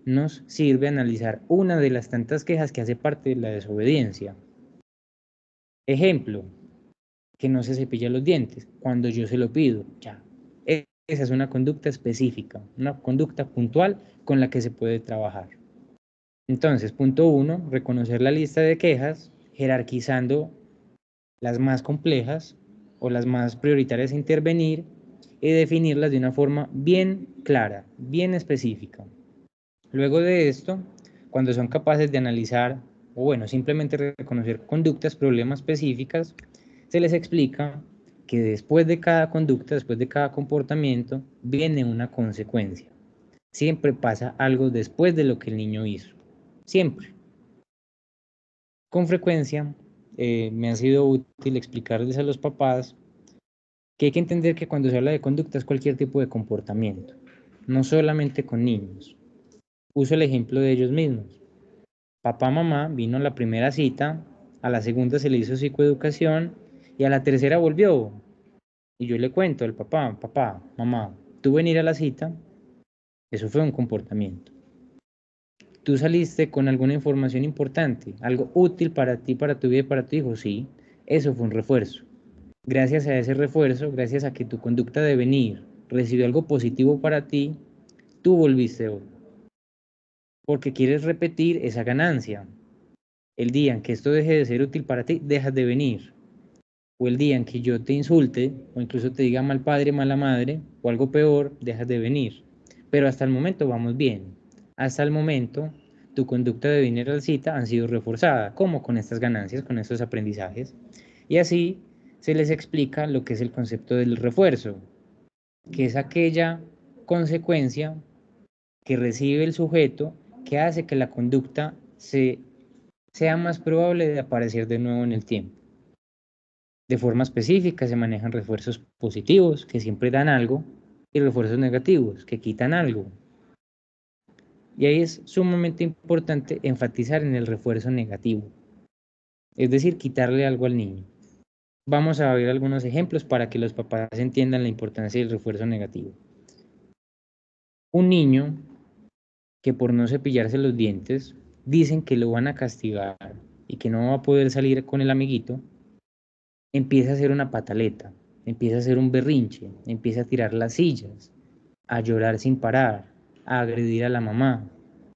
nos sirve analizar una de las tantas quejas que hace parte de la desobediencia. Ejemplo, que no se cepilla los dientes cuando yo se lo pido, ya. Esa es una conducta específica, una conducta puntual con la que se puede trabajar. Entonces, punto 1, reconocer la lista de quejas, jerarquizando las más complejas o las más prioritarias a intervenir y definirlas de una forma bien clara, bien específica. Luego de esto, cuando son capaces de analizar o bueno, simplemente reconocer conductas, problemas específicas, se les explica que después de cada conducta, después de cada comportamiento, viene una consecuencia. Siempre pasa algo después de lo que el niño hizo. Siempre. Con frecuencia me ha sido útil explicarles a los papás que hay que entender que cuando se habla de conducta es cualquier tipo de comportamiento, no solamente con niños. Uso el ejemplo de ellos mismos. Papá, mamá vino a la primera cita, a la segunda se le hizo psicoeducación y a la tercera volvió. Y yo le cuento al papá, papá, mamá, tú venir a la cita, eso fue un comportamiento. Tú saliste con alguna información importante, algo útil para ti, para tu vida y para tu hijo, sí, eso fue un refuerzo. Gracias a ese refuerzo, gracias a que tu conducta de venir recibió algo positivo para ti, tú volviste hoy. Porque quieres repetir esa ganancia. El día en que esto deje de ser útil para ti, dejas de venir. O el día en que yo te insulte, o incluso te diga mal padre, mala madre, o algo peor, dejas de venir. Pero hasta el momento vamos bien. Hasta el momento, tu conducta de venir a la cita han sido reforzada, como con estas ganancias, con estos aprendizajes. Y así se les explica lo que es el concepto del refuerzo, que es aquella consecuencia que recibe el sujeto que hace que la conducta sea más probable de aparecer de nuevo en el tiempo. De forma específica se manejan refuerzos positivos, que siempre dan algo, y refuerzos negativos, que quitan algo. Y ahí es sumamente importante enfatizar en el refuerzo negativo, es decir, quitarle algo al niño. Vamos a ver algunos ejemplos para que los papás entiendan la importancia del refuerzo negativo. Un niño que por no cepillarse los dientes dicen que lo van a castigar y que no va a poder salir con el amiguito, empieza a hacer una pataleta, empieza a hacer un berrinche, empieza a tirar las sillas, a llorar sin parar, a agredir a la mamá,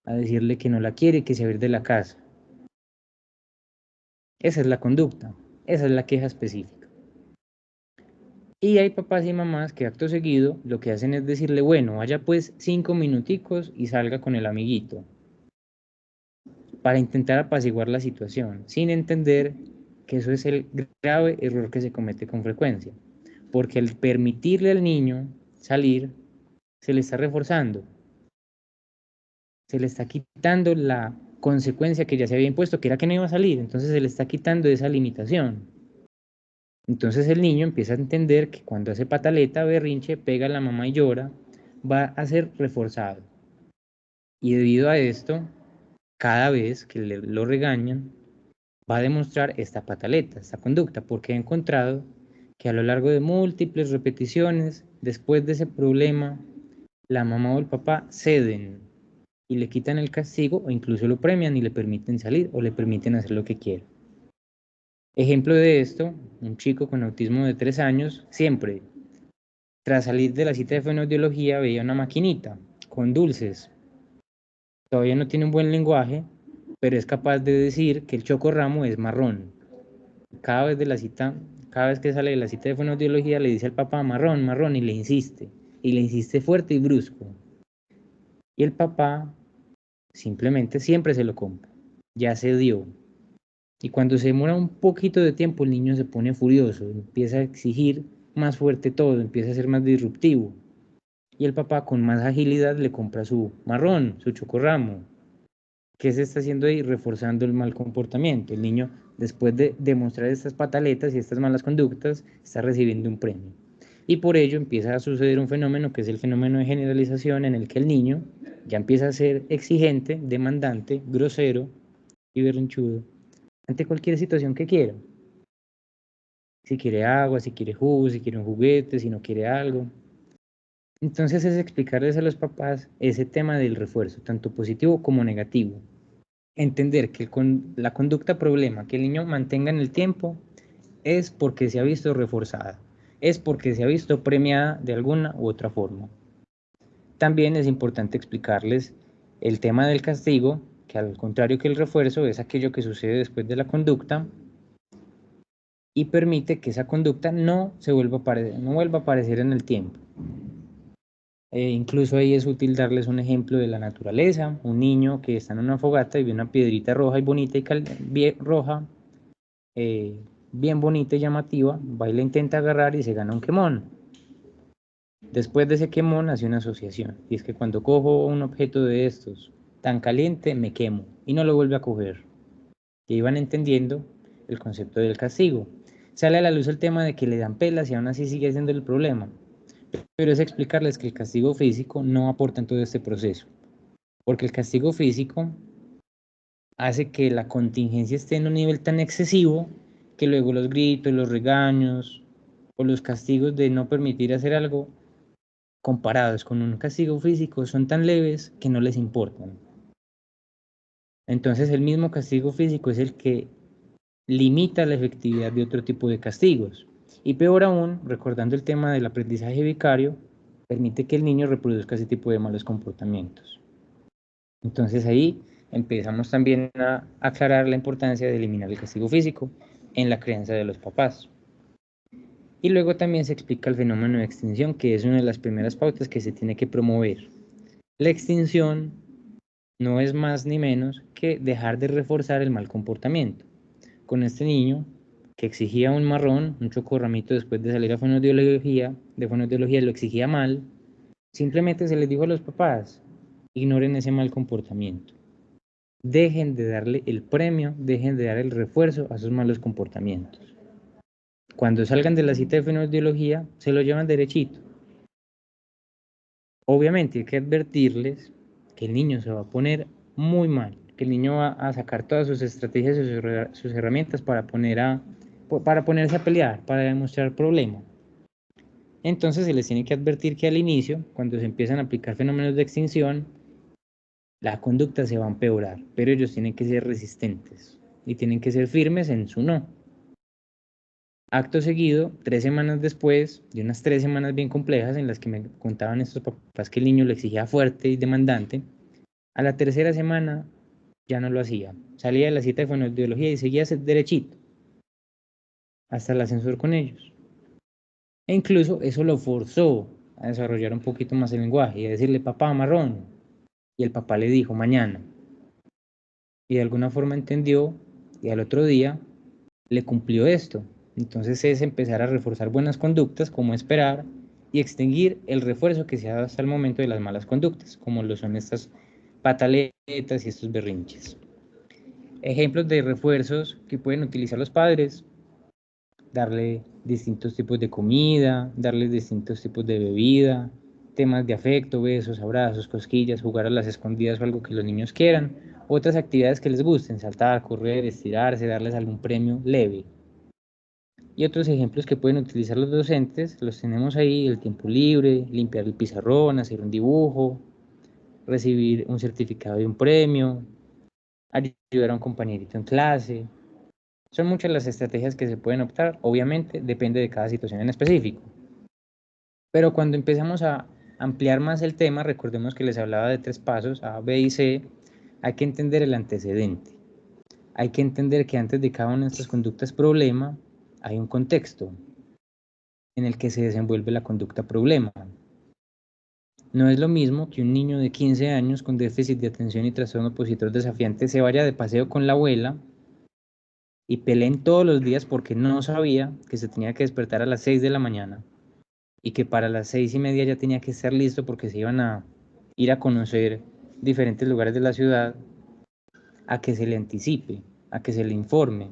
a decirle que no la quiere, que se va a ir de la casa. Esa es la conducta, esa es la queja específica. Y hay papás y mamás que acto seguido lo que hacen es decirle, bueno, vaya pues 5 minuticos y salga con el amiguito, para intentar apaciguar la situación, sin entender que eso es el grave error que se comete con frecuencia, porque al permitirle al niño salir, se le está reforzando, se le está quitando la consecuencia que ya se había impuesto, que era que no iba a salir, entonces se le está quitando esa limitación. Entonces el niño empieza a entender que cuando hace pataleta, berrinche, pega a la mamá y llora, va a ser reforzado. Y debido a esto, cada vez que lo regañan, va a demostrar esta pataleta, esta conducta, porque he encontrado que a lo largo de múltiples repeticiones, después de ese problema, la mamá o el papá ceden y le quitan el castigo o incluso lo premian y le permiten salir o le permiten hacer lo que quiera. Ejemplo de esto, un chico con autismo de 3 años, siempre, tras salir de la cita de fonoaudiología, veía una maquinita con dulces. Todavía no tiene un buen lenguaje, pero es capaz de decir que el chocorramo es marrón. Cada vez de la cita, cada vez que sale de la cita de fonoaudiología le dice al papá marrón, marrón y le insiste fuerte y brusco. Y el papá simplemente siempre se lo compra, ya se dio. Y cuando se demora un poquito de tiempo el niño se pone furioso, empieza a exigir más fuerte todo, empieza a ser más disruptivo. y el papá con más agilidad le compra su marrón, su chocorramo. ¿Qué se está haciendo ahí? Reforzando el mal comportamiento. El niño, después de demostrar estas pataletas y estas malas conductas, está recibiendo un premio. Y por ello empieza a suceder un fenómeno que es el fenómeno de generalización, en el que el niño ya empieza a ser exigente, demandante, grosero y berrinchudo ante cualquier situación que quiera. Si quiere agua, si quiere jugo, si quiere un juguete, si no quiere algo. Entonces es explicarles a los papás ese tema del refuerzo, tanto positivo como negativo. Entender que la conducta problema que el niño mantenga en el tiempo es porque se ha visto reforzada, es porque se ha visto premiada de alguna u otra forma. También es importante explicarles el tema del castigo, que al contrario que el refuerzo es aquello que sucede después de la conducta y permite que esa conducta no vuelva a aparecer en el tiempo. Incluso ahí es útil darles un ejemplo de la naturaleza, un niño que está en una fogata y ve una piedrita roja y bonita y roja, bien bonita y llamativa, va y la intenta agarrar y se gana un quemón. Después de ese quemón hace una asociación, y es que cuando cojo un objeto de estos tan caliente me quemo y no lo vuelve a coger. Y ahí van entendiendo el concepto del castigo. Sale a la luz el tema de que le dan pelas y aún así sigue siendo el problema. Pero es explicarles que el castigo físico no aporta en todo este proceso, porque el castigo físico hace que la contingencia esté en un nivel tan excesivo que luego los gritos, los regaños o los castigos de no permitir hacer algo comparados con un castigo físico son tan leves que no les importan. Entonces el mismo castigo físico es el que limita la efectividad de otro tipo de castigos. Y peor aún, recordando el tema del aprendizaje vicario, permite que el niño reproduzca ese tipo de malos comportamientos. Entonces ahí empezamos también a aclarar la importancia de eliminar el castigo físico en la crianza de los papás. Y luego también se explica el fenómeno de extinción, que es una de las primeras pautas que se tiene que promover. La extinción no es más ni menos que dejar de reforzar el mal comportamiento. Con este niño que exigía un marrón, un chocorramito después de salir a fonoaudiología, lo exigía mal, simplemente se les dijo a los papás, ignoren ese mal comportamiento. Dejen de darle el premio, dejen de dar el refuerzo a esos malos comportamientos. Cuando salgan de la cita de fonoaudiología, se lo llevan derechito. Obviamente hay que advertirles que el niño se va a poner muy mal, que el niño va a sacar todas sus estrategias y sus herramientas para ponerse a pelear, para demostrar problema. Entonces se les tiene que advertir que al inicio, cuando se empiezan a aplicar fenómenos de extinción, la conducta se va a empeorar, pero ellos tienen que ser resistentes y tienen que ser firmes en su no. Acto seguido, 3 semanas después, de unas 3 semanas bien complejas en las que me contaban estos papás que el niño lo exigía fuerte y demandante, a la tercera semana ya no lo hacía. Salía de la cita de fonoaudiología y seguía derechito hasta el ascensor con ellos. E incluso eso lo forzó a desarrollar un poquito más el lenguaje y a decirle papá marrón. Y el papá le dijo mañana. Y de alguna forma entendió y al otro día le cumplió esto. Entonces es empezar a reforzar buenas conductas como esperar y extinguir el refuerzo que se ha dado hasta el momento de las malas conductas, como lo son estas pataletas y estos berrinches. Ejemplos de refuerzos que pueden utilizar los padres: darle distintos tipos de comida, darles distintos tipos de bebida, temas de afecto, besos, abrazos, cosquillas, jugar a las escondidas o algo que los niños quieran, otras actividades que les gusten, saltar, correr, estirarse, darles algún premio leve. Y otros ejemplos que pueden utilizar los docentes, los tenemos ahí: el tiempo libre, limpiar el pizarrón, hacer un dibujo, recibir un certificado y un premio, ayudar a un compañerito en clase. Son muchas las estrategias que se pueden optar, obviamente depende de cada situación en específico. Pero cuando empezamos a ampliar más el tema, recordemos que les hablaba de 3 pasos, A, B y C, hay que entender el antecedente. Hay que entender que antes de cada una de estas conductas problema, hay un contexto en el que se desenvuelve la conducta problema. No es lo mismo que un niño de 15 años con déficit de atención y trastorno opositor desafiante se vaya de paseo con la abuela y peleen todos los días porque no sabía que se tenía que despertar a las 6 de la mañana y que para las 6:30 ya tenía que estar listo porque se iban a ir a conocer diferentes lugares de la ciudad, a que se le anticipe, a que se le informe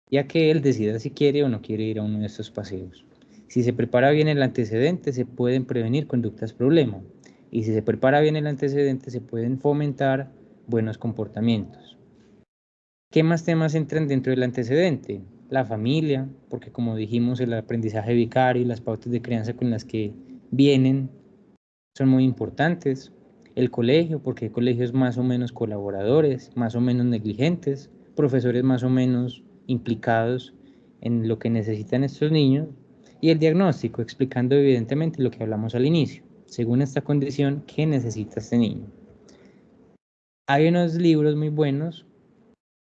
y a que él decida si quiere o no quiere ir a uno de estos paseos. Si se prepara bien el antecedente, se pueden prevenir conductas problema. Y si se prepara bien el antecedente, se pueden fomentar buenos comportamientos. ¿Qué más temas entran dentro del antecedente? La familia, porque como dijimos, el aprendizaje vicario y las pautas de crianza con las que vienen son muy importantes. El colegio, porque hay colegios más o menos colaboradores, más o menos negligentes, profesores más o menos implicados en lo que necesitan estos niños. Y el diagnóstico, explicando evidentemente lo que hablamos al inicio. Según esta condición, ¿qué necesita este niño? Hay unos libros muy buenos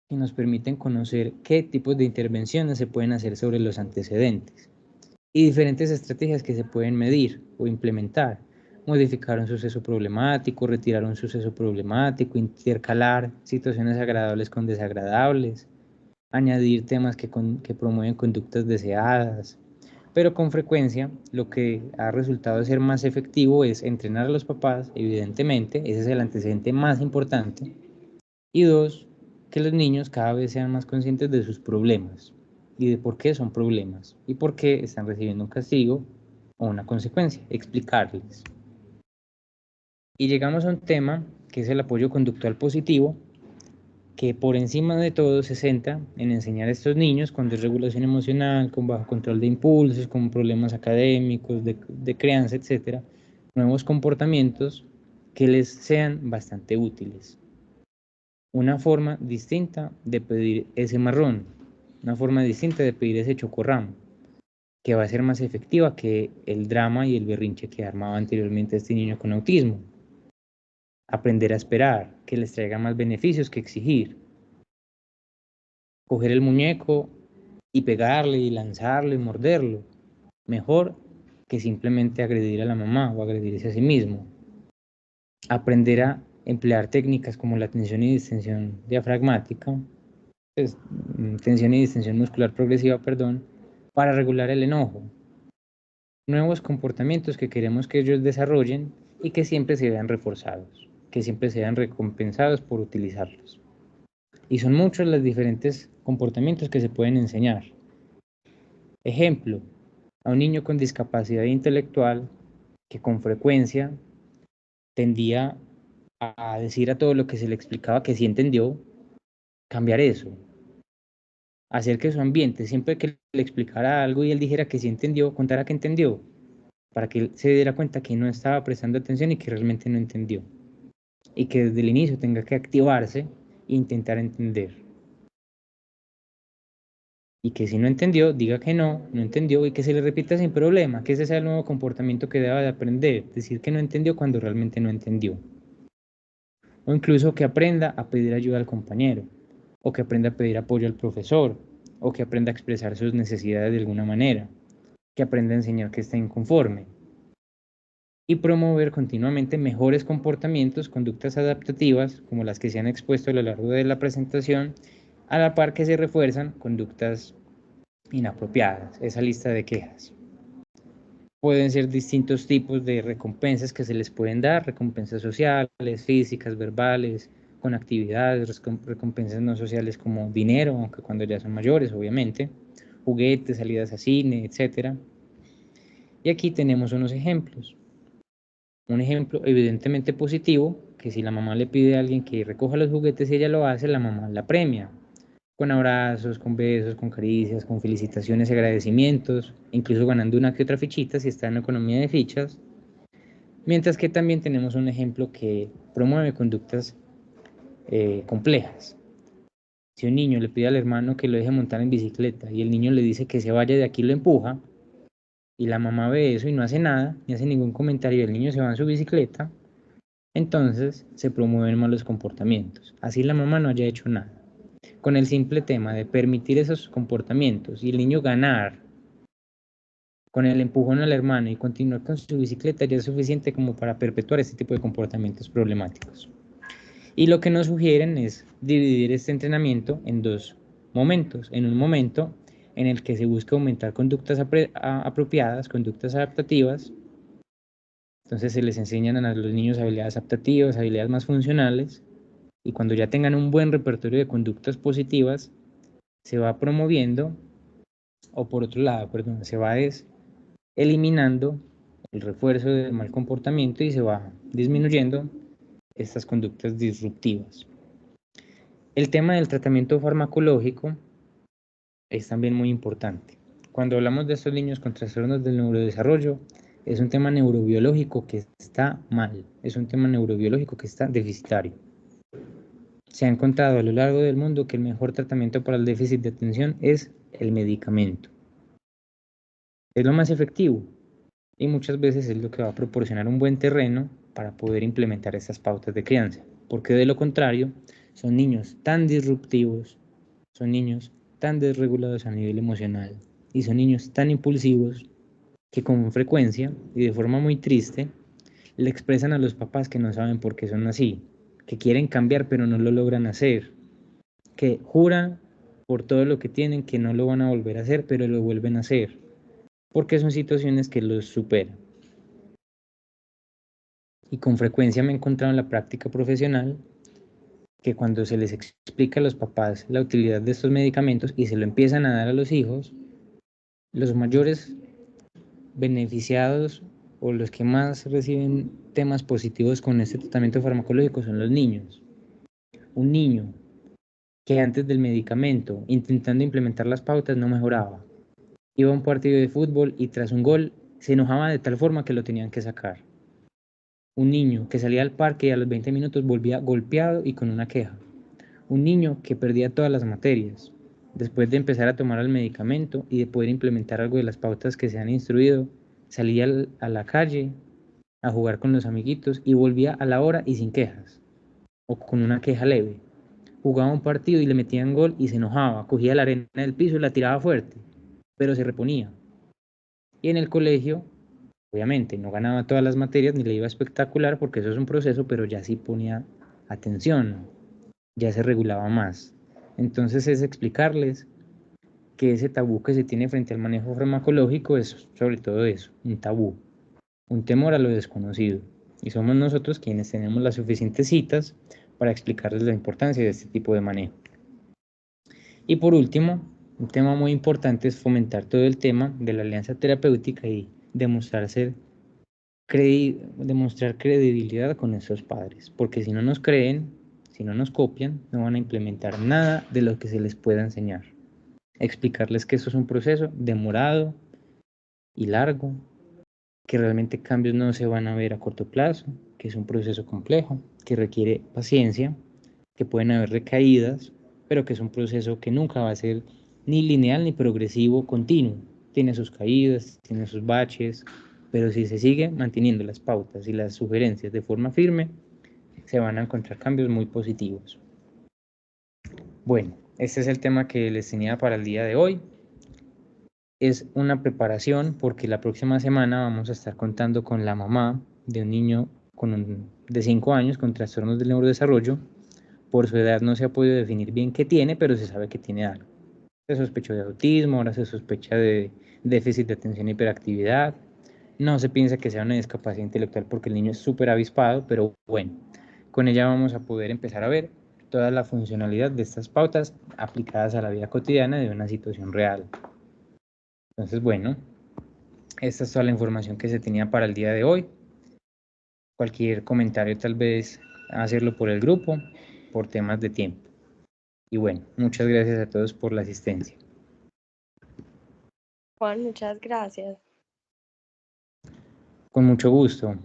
que nos permiten conocer qué tipos de intervenciones se pueden hacer sobre los antecedentes y diferentes estrategias que se pueden medir o implementar. Modificar un suceso problemático, retirar un suceso problemático, intercalar situaciones agradables con desagradables, añadir temas que promueven conductas deseadas. Pero con frecuencia lo que ha resultado ser más efectivo es entrenar a los papás, evidentemente, ese es el antecedente más importante. Y dos, que los niños cada vez sean más conscientes de sus problemas y de por qué son problemas y por qué están recibiendo un castigo o una consecuencia, explicarles. Y llegamos a un tema que es el apoyo conductual positivo, que por encima de todo se centra en enseñar a estos niños con desregulación emocional, con bajo control de impulsos, con problemas académicos, de crianza, etcétera, nuevos comportamientos que les sean bastante útiles. Una forma distinta de pedir ese marrón, una forma distinta de pedir ese chocorramo, que va a ser más efectiva que el drama y el berrinche que armaba anteriormente este niño con autismo. Aprender a esperar, que les traiga más beneficios que exigir. Coger el muñeco y pegarle y lanzarlo y morderlo, mejor que simplemente agredir a la mamá o agredirse a sí mismo. Aprender a emplear técnicas como la tensión y distensión diafragmática, pues, tensión y distensión muscular progresiva, perdón, para regular el enojo. Nuevos comportamientos que queremos que ellos desarrollen y que siempre se vean reforzados, que siempre sean recompensados por utilizarlos. Y son muchos los diferentes comportamientos que se pueden enseñar. Ejemplo, a un niño con discapacidad intelectual que con frecuencia tendía a decir a todo lo que se le explicaba que sí entendió, cambiar eso, hacer que su ambiente, siempre que le explicara algo y él dijera que sí entendió, contara que entendió, para que él se diera cuenta que no estaba prestando atención y que realmente no entendió. Y que desde el inicio tenga que activarse e intentar entender. Y que si no entendió, diga que no, no entendió y que se le repita sin problema, que ese sea el nuevo comportamiento que deba de aprender, decir que no entendió cuando realmente no entendió. O incluso que aprenda a pedir ayuda al compañero, o que aprenda a pedir apoyo al profesor, o que aprenda a expresar sus necesidades de alguna manera, que aprenda a enseñar que está inconforme. Y promover continuamente mejores comportamientos, conductas adaptativas, como las que se han expuesto a lo largo de la presentación, a la par que se refuerzan conductas inapropiadas, esa lista de quejas. Pueden ser distintos tipos de recompensas que se les pueden dar, recompensas sociales, físicas, verbales, con actividades, recompensas no sociales como dinero, aunque cuando ya son mayores, obviamente, juguetes, salidas a cine, etc. Y aquí tenemos unos ejemplos. Un ejemplo evidentemente positivo, que si la mamá le pide a alguien que recoja los juguetes y ella lo hace, la mamá la premia, con abrazos, con besos, con caricias, con felicitaciones y agradecimientos, incluso ganando una que otra fichita si está en economía de fichas. Mientras que también tenemos un ejemplo que promueve conductas complejas. Si un niño le pide al hermano que lo deje montar en bicicleta y el niño le dice que se vaya de aquí y lo empuja, y la mamá ve eso y no hace nada, ni hace ningún comentario y el niño se va en su bicicleta, entonces se promueven malos comportamientos. Así la mamá no haya hecho nada. Con el simple tema de permitir esos comportamientos y el niño ganar con el empujón al hermano y continuar con su bicicleta ya es suficiente como para perpetuar este tipo de comportamientos problemáticos. Y lo que nos sugieren es dividir este entrenamiento en dos momentos. En un momento en el que se busca aumentar conductas apropiadas, conductas adaptativas. Entonces se les enseñan a los niños habilidades adaptativas, habilidades más funcionales, y cuando ya tengan un buen repertorio de conductas positivas, se va promoviendo, o por otro lado, perdón, se va eliminando el refuerzo del mal comportamiento y se va disminuyendo estas conductas disruptivas. El tema del tratamiento farmacológico es también muy importante. Cuando hablamos de estos niños con trastornos del neurodesarrollo, es un tema neurobiológico que está mal, es un tema neurobiológico que está deficitario. Se ha encontrado a lo largo del mundo que el mejor tratamiento para el déficit de atención es el medicamento. Es lo más efectivo y muchas veces es lo que va a proporcionar un buen terreno para poder implementar estas pautas de crianza, porque de lo contrario son niños tan disruptivos, son niños tan desregulados a nivel emocional y son niños tan impulsivos que con frecuencia y de forma muy triste le expresan a los papás que no saben por qué son así, que quieren cambiar pero no lo logran hacer, que juran por todo lo que tienen que no lo van a volver a hacer pero lo vuelven a hacer, porque son situaciones que los superan. Y con frecuencia me he encontrado en la práctica profesional que cuando se les explica a los papás la utilidad de estos medicamentos y se lo empiezan a dar a los hijos, los mayores beneficiados o los que más reciben temas positivos con este tratamiento farmacológico son los niños. Un niño que antes del medicamento, intentando implementar las pautas, no mejoraba. Iba a un partido de fútbol y tras un gol se enojaba de tal forma que lo tenían que sacar. Un niño que salía al parque y a los 20 minutos volvía golpeado y con una queja. Un niño que perdía todas las materias. Después de empezar a tomar el medicamento y de poder implementar algo de las pautas que se han instruido, salía a la calle a jugar con los amiguitos y volvía a la hora y sin quejas, o con una queja leve. Jugaba un partido y le metían gol y se enojaba, cogía la arena del piso y la tiraba fuerte, pero se reponía. Y en el colegio, obviamente, no ganaba todas las materias ni le iba espectacular porque eso es un proceso, pero ya sí ponía atención, ya se regulaba más. Entonces es explicarles que ese tabú que se tiene frente al manejo farmacológico es sobre todo eso, un tabú, un temor a lo desconocido. Y somos nosotros quienes tenemos las suficientes citas para explicarles la importancia de este tipo de manejo. Y por último, un tema muy importante es fomentar todo el tema de la alianza terapéutica y demostrar credibilidad con esos padres, porque si no nos creen, si no nos copian, no van a implementar nada de lo que se les pueda enseñar. Explicarles que esto es un proceso demorado y largo, que realmente cambios no se van a ver a corto plazo, que es un proceso complejo, que requiere paciencia, que pueden haber recaídas, pero que es un proceso que nunca va a ser ni lineal ni progresivo continuo. Tiene sus caídas, tiene sus baches, pero si se sigue manteniendo las pautas y las sugerencias de forma firme, se van a encontrar cambios muy positivos. Bueno, este es el tema que les tenía para el día de hoy. Es una preparación porque la próxima semana vamos a estar contando con la mamá de un niño de 5 años con trastornos del neurodesarrollo. Por su edad no se ha podido definir bien qué tiene, pero se sabe que tiene algo. Se sospechó de autismo, ahora se sospecha de déficit de atención e hiperactividad. No se piensa que sea una discapacidad intelectual porque el niño es súper avispado, pero bueno, con ella vamos a poder empezar a ver toda la funcionalidad de estas pautas aplicadas a la vida cotidiana de una situación real. Entonces, bueno, esta es toda la información que se tenía para el día de hoy. Cualquier comentario tal vez hacerlo por el grupo, por temas de tiempo. Y bueno, muchas gracias a todos por la asistencia. Juan, muchas gracias. Con mucho gusto.